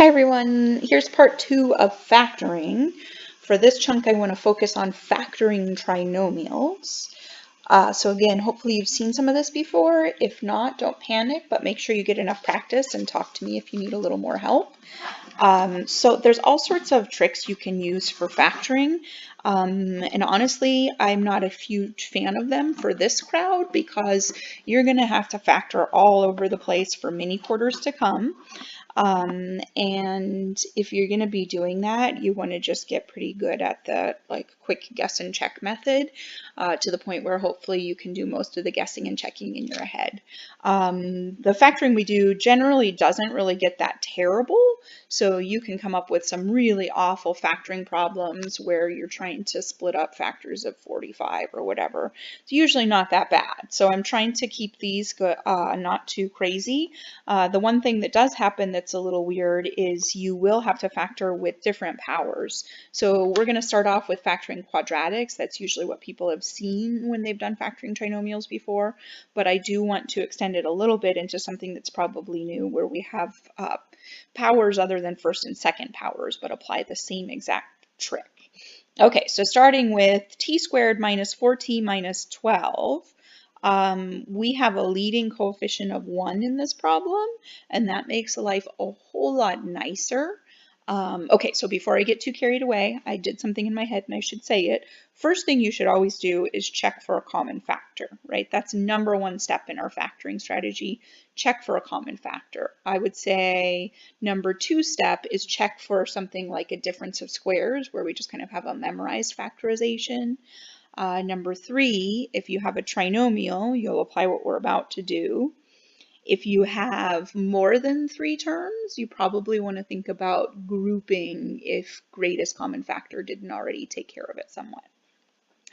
Hi everyone, here's part 2 of factoring. For this chunk I want to focus on factoring trinomials. So again, hopefully you've seen some of this before. If not, don't panic, but make sure you get enough practice and talk to me if you need a little more help. So there's all sorts of tricks you can use for factoring. And honestly, I'm not a huge fan of them for this crowd because you're going to have to factor all over the place for many quarters to come. And if you're going to be doing that, you want to just get pretty good at the quick guess and check method to the point where hopefully you can do most of the guessing and checking in your head. The factoring we do generally doesn't really get that terrible, so you can come up with some really awful factoring problems where you're trying to split up factors of 45 or whatever. It's usually not that bad, so I'm trying to keep these not too crazy. The one thing that does happen that's a little weird is you will have to factor with different powers. So we're going to start off with factoring quadratics. That's usually what people have seen when they've done factoring trinomials before, but I do want to extend it a little bit into something that's probably new where we have powers other than first and second powers, but apply the same exact trick. Okay, so starting with t squared minus 4t minus 12. We have a leading coefficient of 1 in this problem, and that makes life a whole lot nicer. Okay, so before I get too carried away, I did something in my head and I should say it. First thing you should always do is check for a common factor, right? That's #1 step in our factoring strategy. Check for a common factor. I would say #2 step is check for something like a difference of squares, where we just kind of have a memorized factorization. #3, if you have a trinomial, you'll apply what we're about to do. If you have more than 3 terms, you probably want to think about grouping if greatest common factor didn't already take care of it somewhat.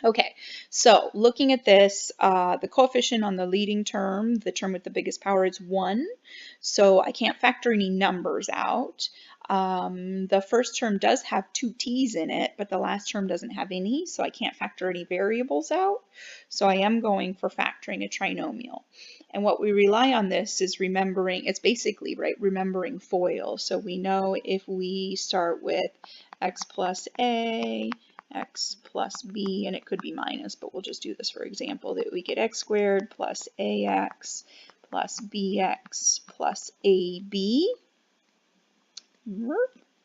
Okay, so looking at this, the coefficient on the leading term, the term with the biggest power, is 1. So I can't factor any numbers out. The first term does have 2 t's in it, but the last term doesn't have any, so I can't factor any variables out. So I am going for factoring a trinomial. And what we rely on this is remembering, it's basically, right, remembering FOIL. So we know if we start with x plus a, x plus b, and it could be minus, but we'll just do this for example, that we get x squared plus ax plus bx plus ab.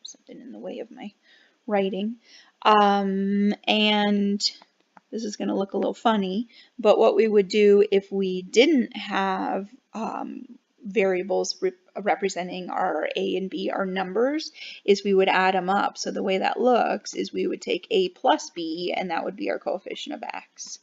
Something in the way of my writing. And this is going to look a little funny, but what we would do if we didn't have variables representing our a and b, our numbers, is we would add them up. So the way that looks is we would take a plus b, and that would be our coefficient of x.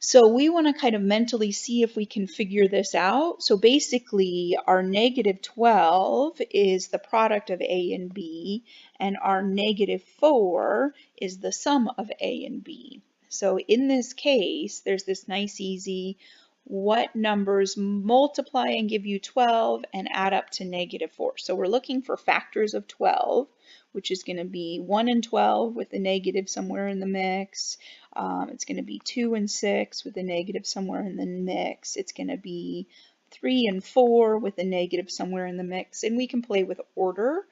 So we want to kind of mentally see if we can figure this out. So basically our -12 is the product of a and b, and our -4 is the sum of a and b. So in this case, there's this nice easy, what numbers multiply and give you 12 and add up to -4. So we're looking for factors of 12, which is going to be 1 and 12 with a negative somewhere in the mix. It's going to be 2 and 6 with a negative somewhere in the mix. It's going to be 3 and 4 with a negative somewhere in the mix. And we can play with order.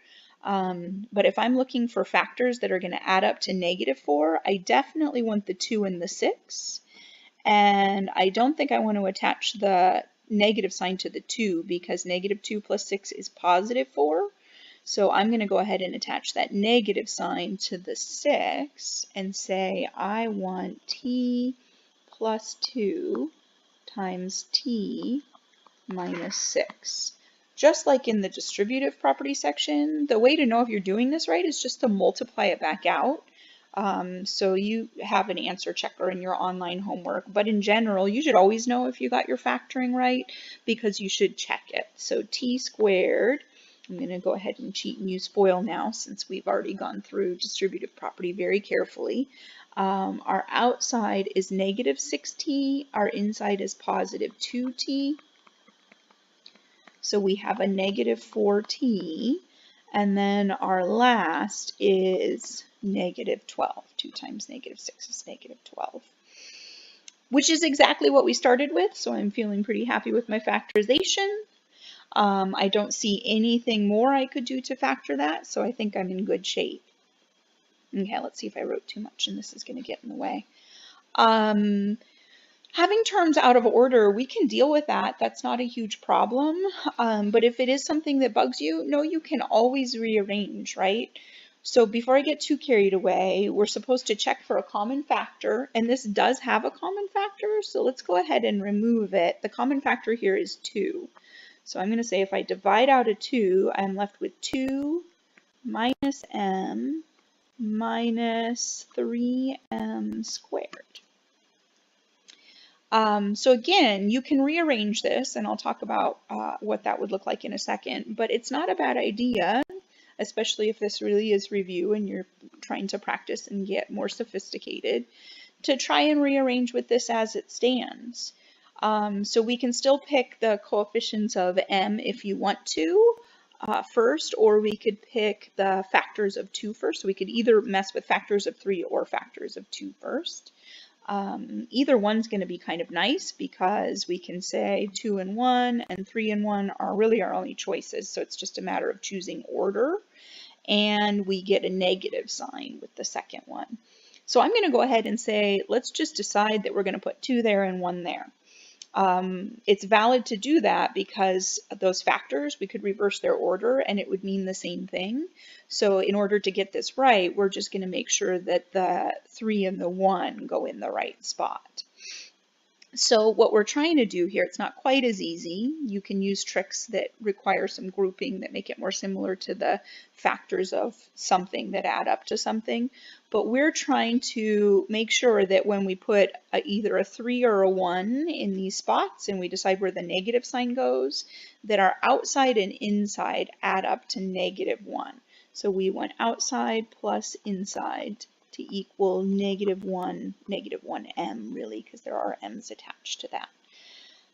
But if I'm looking for factors that are going to add up to -4, I definitely want the 2 and the 6. And I don't think I want to attach the negative sign to the 2 because -2 plus 6 is +4. So I'm going to go ahead and attach that negative sign to the 6 and say I want t plus 2 times t minus 6. Just like in the distributive property section, the way to know if you're doing this right is just to multiply it back out. So you have an answer checker in your online homework, but in general, you should always know if you got your factoring right because you should check it. So t squared, I'm going to go ahead and cheat and use FOIL now since we've already gone through distributive property very carefully. Our outside is -6t, our inside is +2t. So we have a -4t, and then our last is -12. 2 times -6 is -12, which is exactly what we started with, so I'm feeling pretty happy with my factorization. I don't see anything more I could do to factor that, so I think I'm in good shape. Okay, let's see if I wrote too much and this is going to get in the way. Having terms out of order, we can deal with that. That's not a huge problem. But if it is something that bugs you, no, you can always rearrange, right? So before I get too carried away, we're supposed to check for a common factor, and this does have a common factor, so let's go ahead and remove it. The common factor here is 2. So I'm going to say if I divide out a 2, I'm left with 2 minus m minus 3m squared. So again, you can rearrange this, and I'll talk about what that would look like in a second, but it's not a bad idea, especially if this really is review and you're trying to practice and get more sophisticated, to try and rearrange with this as it stands. So we can still pick the coefficients of m if you want to first, or we could pick the factors of 2 first. So we could either mess with factors of 3 or factors of 2 first. Either one's going to be kind of nice because we can say 2 and 1 and 3 and 1 are really our only choices, so it's just a matter of choosing order, and we get a negative sign with the second one. So I'm going to go ahead and say let's just decide that we're going to put 2 there and 1 there. It's valid to do that because those factors, we could reverse their order and it would mean the same thing. So in order to get this right, we're just going to make sure that the 3 and the 1 go in the right spot. So what we're trying to do here, it's not quite as easy. You can use tricks that require some grouping that make it more similar to the factors of something that add up to something. But we're trying to make sure that when we put either a 3 or a 1 in these spots and we decide where the negative sign goes, that our outside and inside add up to -1. So we want outside plus inside to equal -1m really, because there are m's attached to that.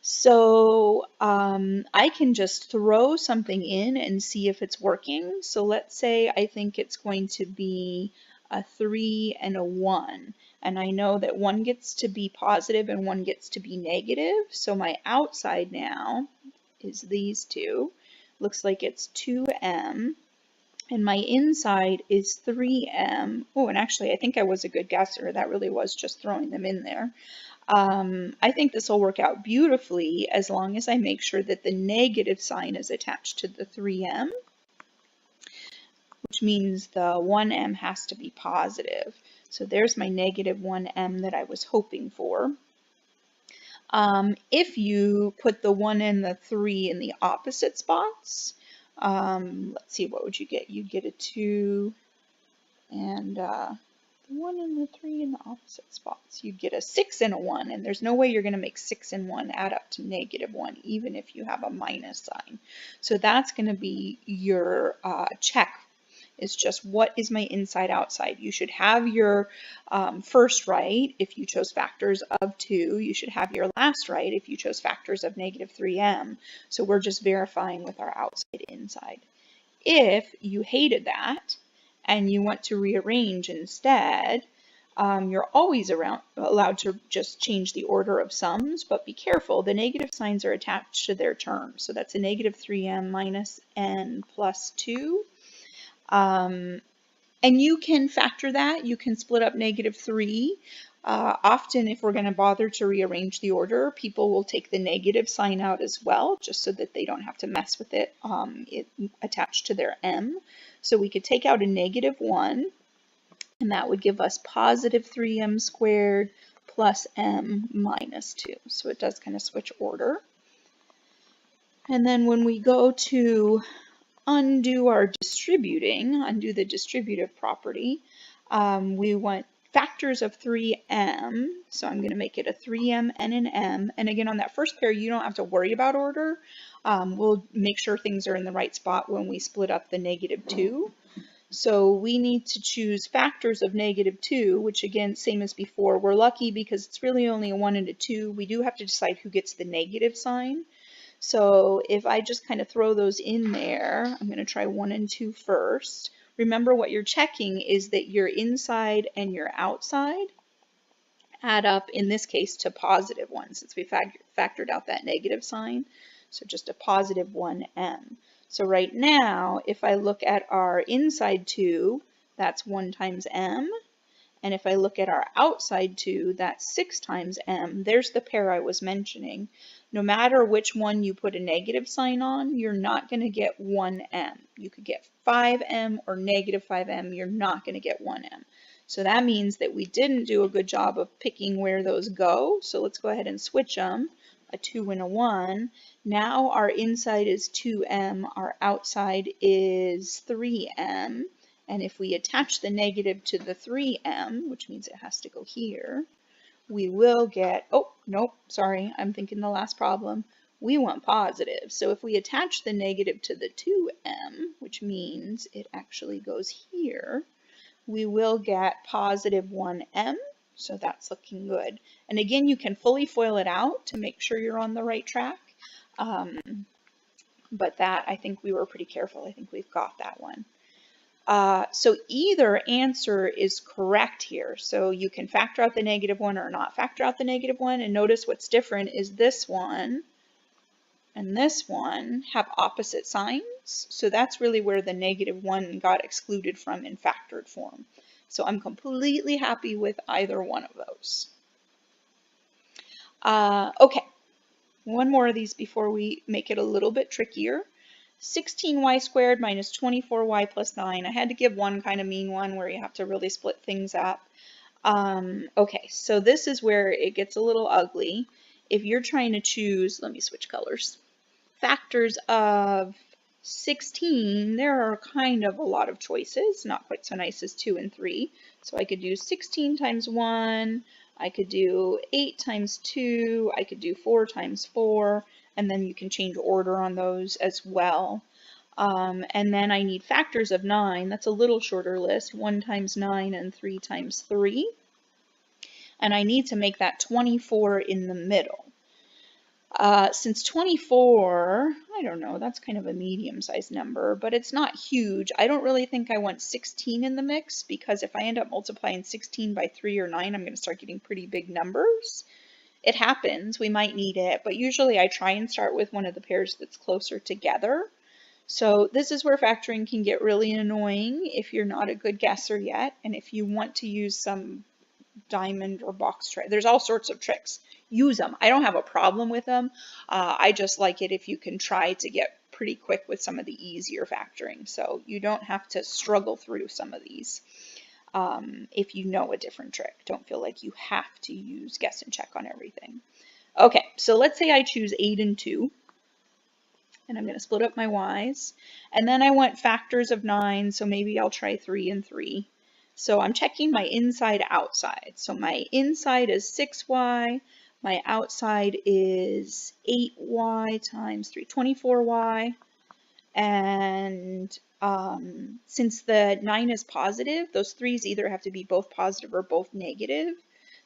So I can just throw something in and see if it's working. So let's say I think it's going to be a 3 and a 1. And I know that one gets to be positive and one gets to be negative. So my outside now is these two. Looks like it's 2m. And my inside is 3m. Oh, and actually, I think I was a good guesser. That really was just throwing them in there. I think this will work out beautifully as long as I make sure that the negative sign is attached to the 3m, which means the 1m has to be positive. So there's my -1m that I was hoping for. If you put the 1 and the 3 in the opposite spots, let's see, what would you get? You'd get a 2 and the 1 and the 3 in the opposite spots. You'd get a 6 and a 1, and there's no way you're going to make 6 and 1 add up to -1, even if you have a minus sign. So that's going to be your check. Is just what is my inside outside. You should have your first right if you chose factors of 2. You should have your last right if you chose factors of -3m. So we're just verifying with our outside inside. If you hated that and you want to rearrange instead, you're always allowed to just change the order of sums, but be careful. The negative signs are attached to their terms. So that's a -3m minus n plus 2. And you can factor that. You can split up -3. Often, if we're going to bother to rearrange the order, people will take the negative sign out as well, just so that they don't have to mess with it, attached to their m. So we could take out a -1, and that would give us positive 3m squared plus m minus 2. So it does kind of switch order. And then when we go to undo our distributing, undo the distributive property, we want factors of 3m, so I'm going to make it a 3m and an m, and again on that first pair you don't have to worry about order. We'll make sure things are in the right spot when we split up the -2. So we need to choose factors of -2, which again, same as before, we're lucky because it's really only a 1 and a 2. We do have to decide who gets the negative sign. So if I just kind of throw those in there, I'm going to try 1 and 2 first. Remember, what you're checking is that your inside and your outside add up, in this case, to +1, since we factored out that negative sign. So just a positive 1m. So right now, if I look at our inside 2, that's 1 times m. And if I look at our outside 2, that's 6 times m. There's the pair I was mentioning. No matter which one you put a negative sign on, you're not going to get 1m. You could get 5m or negative 5m. You're not going to get 1m. So that means that we didn't do a good job of picking where those go. So let's go ahead and switch them, a 2 and a 1. Now our inside is 2m, our outside is 3m. And if we attach the negative to the 3m, which means it has to go here, we will get, oh, nope, sorry, I'm thinking the last problem. We want positive. So if we attach the negative to the 2m, which means it actually goes here, we will get positive 1m. So that's looking good. And again, you can fully FOIL it out to make sure you're on the right track. But that, I think we were pretty careful. I think we've got that one. So either answer is correct here. So you can factor out the negative 1 or not factor out the negative 1. And notice what's different is this one and this one have opposite signs. So that's really where the negative 1 got excluded from in factored form. So I'm completely happy with either one of those. Okay, one more of these before we make it a little bit trickier. 16y squared minus 24y plus 9. I had to give one kind of mean one where you have to really split things up. Okay, so this is where it gets a little ugly. If you're trying to choose, let me switch colors, factors of 16, there are kind of a lot of choices, not quite so nice as 2 and 3. So I could do 16 times 1, I could do 8 times 2, I could do 4 times 4, and then you can change order on those as well. And then I need factors of 9. That's a little shorter list, 1 times 9 and 3 times 3. And I need to make that 24 in the middle. Since 24, I don't know, that's kind of a medium-sized number, but it's not huge. I don't really think I want 16 in the mix, because if I end up multiplying 16 by 3 or 9, I'm going to start getting pretty big numbers. It happens, we might need it, but usually I try and start with one of the pairs that's closer together. So this is where factoring can get really annoying if you're not a good guesser yet, and if you want to use some diamond or box trick. There's all sorts of tricks. Use them. I don't have a problem with them. I just like it if you can try to get pretty quick with some of the easier factoring. So you don't have to struggle through some of these. If you know a different trick. Don't feel like you have to use guess and check on everything. Okay, so let's say I choose 8 and 2, and I'm going to split up my y's, and then I want factors of 9, so maybe I'll try 3 and 3. So I'm checking my inside outside. So my inside is 6y, my outside is 8y times 3, 24y, and since the 9 is positive, those 3's either have to be both positive or both negative.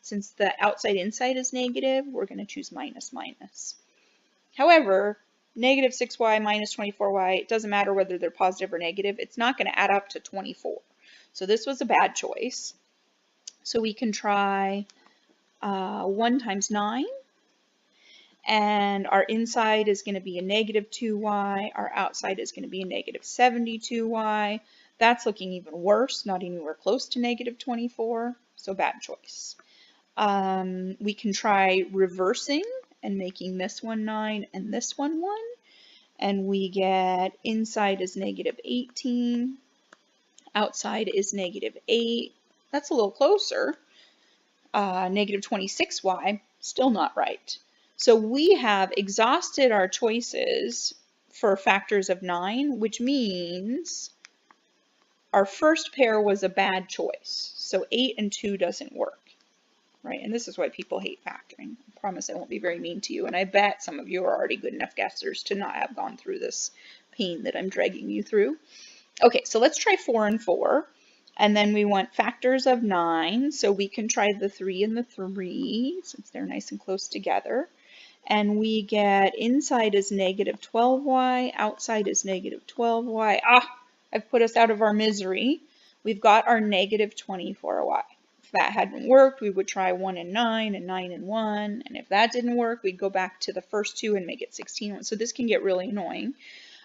Since the outside inside is negative, we're going to choose minus minus. However, negative 6y minus 24y, it doesn't matter whether they're positive or negative, it's not going to add up to 24. So this was a bad choice. So we can try 1 times 9. And our inside is going to be a negative 2y. Our outside is going to be a negative 72y. That's looking even worse, not anywhere close to negative 24. So bad choice. We can try reversing and making this one 9 and this one 1. And we get inside is negative 18. Outside is negative 8. That's a little closer. Negative 26y, still not right. So we have exhausted our choices for factors of 9, which means our first pair was a bad choice. So 8 and 2 doesn't work, right? And this is why people hate factoring. I promise I won't be very mean to you, and I bet some of you are already good enough guessers to not have gone through this pain that I'm dragging you through. Okay, so let's try 4 and 4. And then we want factors of 9, so we can try the 3 and the 3, since they're nice and close together. And we get inside is negative 12y, outside is negative 12y. I've put us out of our misery. We've got our negative 24y. that hadn't worked, we would try 1 and 9 and 9 and 1. And if that didn't work, we'd go back to the first two and make it 16. So this can get really annoying.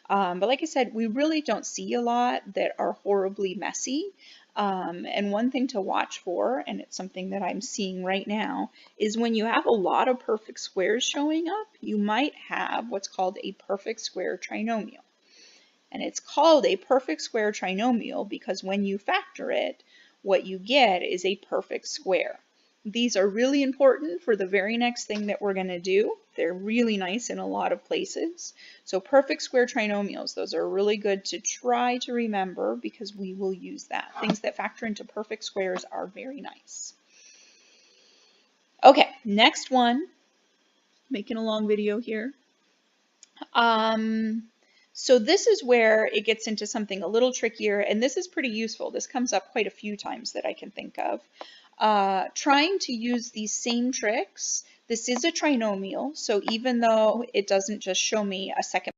But like I said, we really don't see a lot that are horribly messy. And one thing to watch for, and it's something that I'm seeing right now, is when you have a lot of perfect squares showing up, you might have what's called a perfect square trinomial. And it's called a perfect square trinomial because when you factor it, what you get is a perfect square. These are really important for the very next thing that we're going to do. They're really nice in a lot of places. So perfect square trinomials, those are really good to try to remember because we will use that. Things that factor into perfect squares are very nice. Okay, next one. Making a long video here. So this is where it gets into something a little trickier, and this is pretty useful. This comes up quite a few times that I can think of. Trying to use these same tricks. This is a trinomial, so even though it doesn't just show me a second